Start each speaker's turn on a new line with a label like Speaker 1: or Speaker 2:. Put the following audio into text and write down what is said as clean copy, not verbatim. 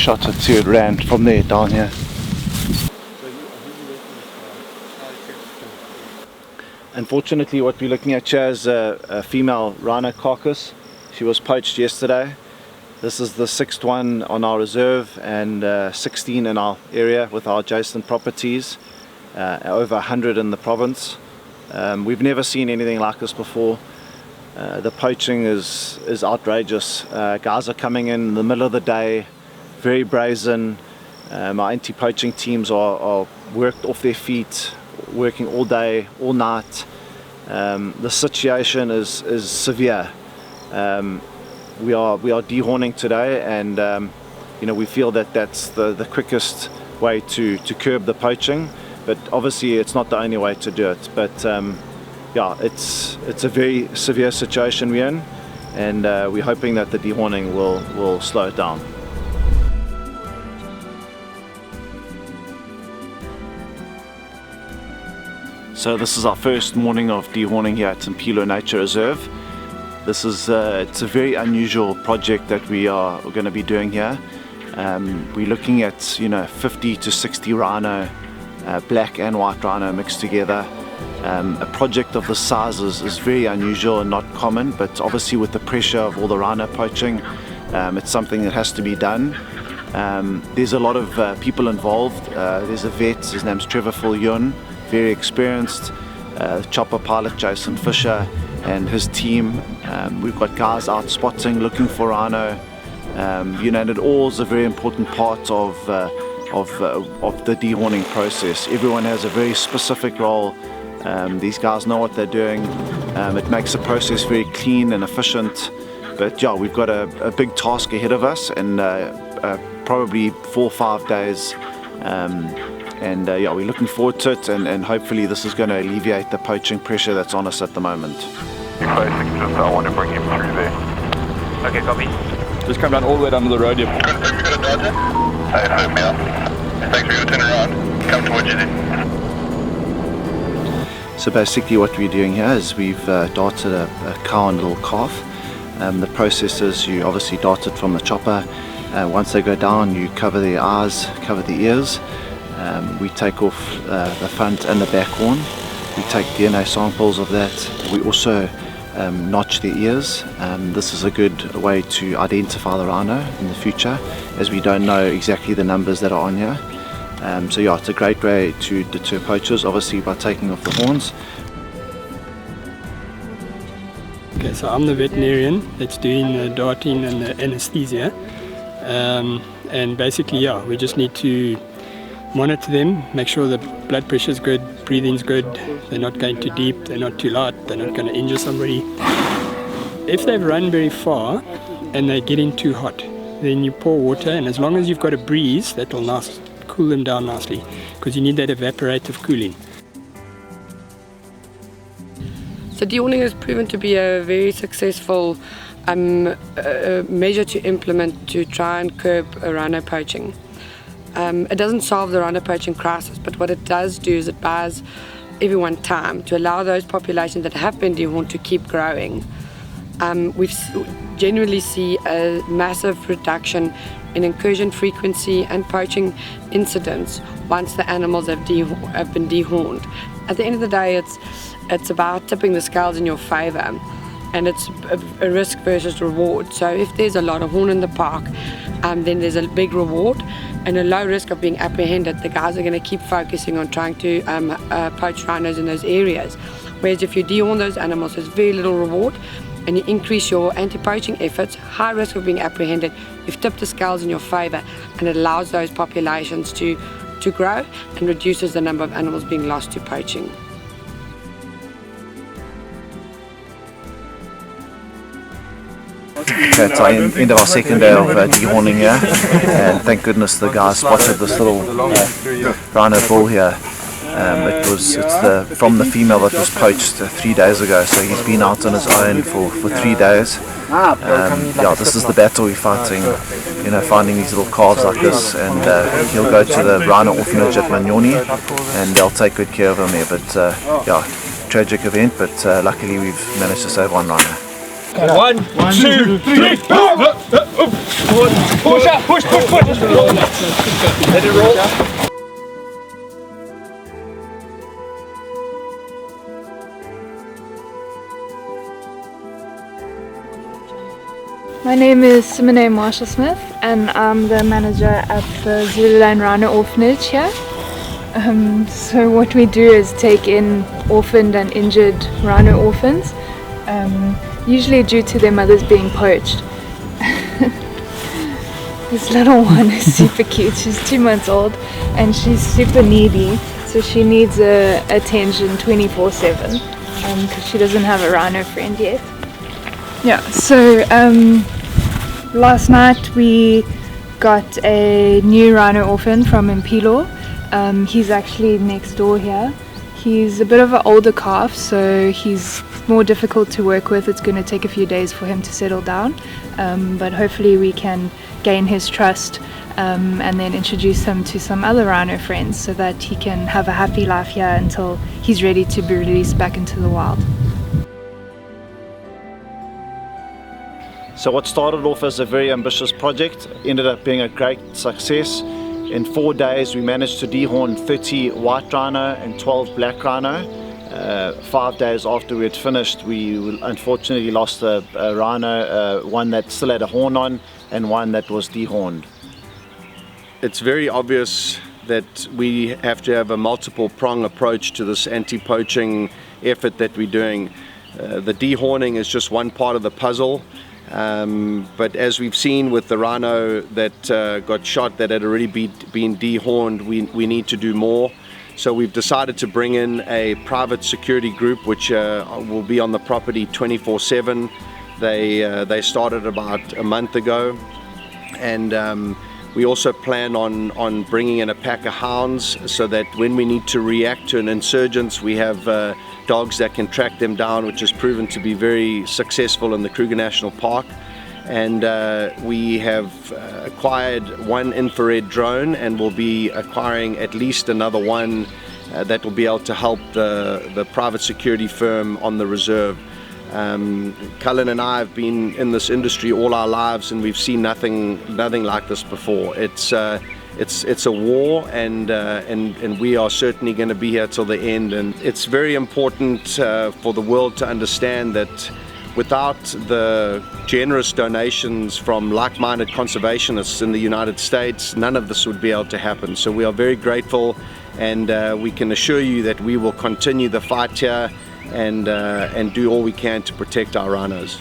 Speaker 1: shot or two at Rand from there down here. Unfortunately, what we're looking at here is a female rhino carcass. She was poached yesterday. This is the 6th one on our reserve and 16 in our area with our adjacent properties, over 100 in the province. We've never seen anything like this before. The poaching is outrageous. Guys are coming in the middle of the day, very brazen. Our anti-poaching teams are worked off their feet, working all day, all night. The situation is severe. We are dehorning today, and you know, we feel that that's the quickest way to curb the poaching. But obviously, it's not the only way to do it. But yeah, it's a very severe situation we're in, and we're hoping that the dehorning will slow it down. So this is our first morning of dehorning here at Mpilo Nature Reserve. This is it's a very unusual project that we are going to be doing here. We're looking at 50 to 60 rhino, black and white rhino mixed together. A project of this size is very unusual and not common, but obviously with the pressure of all the rhino poaching, it's something that has to be done. There's a lot of people involved. There's a vet, his name's Trevor Yun, very experienced, chopper pilot Jason Fisher and his team. We've got guys out spotting, looking for rhino. And it all is a very important part of the dehorning process. Everyone has a very specific role. These guys know what they're doing. It makes the process very clean and efficient. But yeah, we've got a big task ahead of us, and probably 4 or 5 days. Yeah, we're looking forward to it, and hopefully this is going to alleviate the poaching pressure that's on us at the moment.
Speaker 2: I want to bring him through there. Okay, copy.
Speaker 3: Just come down all the way down to the road. Yep.
Speaker 2: Good, you got a Dodger? Stay at home now. Thanks for your turn around. Come towards you then.
Speaker 1: So basically what we're doing here is we've darted a cow and a little calf. The process is you obviously dart it from the chopper. Once they go down, you cover their eyes, cover the ears. We take off the front and the back horn. We take DNA samples of that. We also notch their ears. This is a good way to identify the rhino in the future, as we don't know exactly the numbers that are on here. So yeah, it's a great way to deter poachers, obviously by taking off the horns.
Speaker 4: Okay, so I'm the veterinarian that's doing the darting and the anesthesia. And basically, yeah, we just need to monitor them, make sure the blood pressure is good, breathing's good, they're not going too deep, they're not too light, they're not going to injure somebody. If they've run very far and they're getting too hot, then you pour water, and as long as you've got a breeze, that will cool them down nicely, because you need that evaporative cooling.
Speaker 5: So dehorning has proven to be a very successful measure to implement to try and curb rhino poaching. It doesn't solve the rhino poaching crisis, but what it does do is it buys everyone time to allow those populations that have been dehorned to keep growing. We generally see a massive reduction in incursion frequency and poaching incidents once the animals have been dehorned. At the end of the day, it's about tipping the scales in your favor, and it's a risk versus reward. So if there's a lot of horn in the park, then there's a big reward and a low risk of being apprehended. The guys are going to keep focusing on trying to poach rhinos in those areas. Whereas if you dehorn those animals, there's very little reward, and you increase your anti-poaching efforts, high risk of being apprehended, you've tipped the scales in your favor, and it allows those populations to grow and reduces the number of animals being lost to poaching.
Speaker 1: Okay, it's the end of our second day of dehorning here, and thank goodness the guys spotted this little rhino bull here. It's from the female that was poached 3 days ago, so he's been out on his own for 3 days. Yeah, this is the battle we're fighting, finding these little calves like this, and he'll go to the rhino orphanage at Manyoni, and they'll take good care of him there. But yeah, tragic event, but luckily we've managed to save one rhino.
Speaker 3: One, two, three. Push up, push. Let it roll.
Speaker 6: My name is Simone Marshall-Smith and I'm the manager at the Zululand Rhino orphanage here. So what we do is take in orphaned and injured rhino orphans, usually due to their mothers being poached. This little one is super cute. She's 2 months old and she's super needy, so she needs attention 24/7 because she doesn't have a rhino friend yet. Yeah, so last night we got a new rhino orphan from Impilo. He's actually next door here. He's a bit of an older calf, so he's more difficult to work with. It's going to take a few days for him to settle down, but hopefully we can gain his trust and then introduce him to some other rhino friends so that he can have a happy life here until he's ready to be released back into the wild.
Speaker 1: So what started off as a very ambitious project ended up being a great success. In 4 days we managed to dehorn 30 white rhino and 12 black rhino. 5 days after we had finished, we unfortunately lost a rhino, one that still had a horn on and one that was dehorned.
Speaker 7: It's very obvious that we have to have a multiple prong approach to this anti-poaching effort that we're doing. The dehorning is just one part of the puzzle. But as we've seen with the rhino that got shot that had already been dehorned, we need to do more. So we've decided to bring in a private security group which will be on the property 24/7. They started about a month ago, and we also plan on bringing in a pack of hounds so that when we need to react to an insurgence, we have dogs that can track them down, which has proven to be very successful in the Kruger National Park. And we have acquired one infrared drone and will be acquiring at least another one that will be able to help the private security firm on the reserve. Cullen and I have been in this industry all our lives and we've seen nothing like this before. It's a war, and we are certainly going to be here till the end. And it's very important for the world to understand that without the generous donations from like-minded conservationists in the United States, none of this would be able to happen. So we are very grateful, and we can assure you that we will continue the fight here and do all we can to protect our rhinos.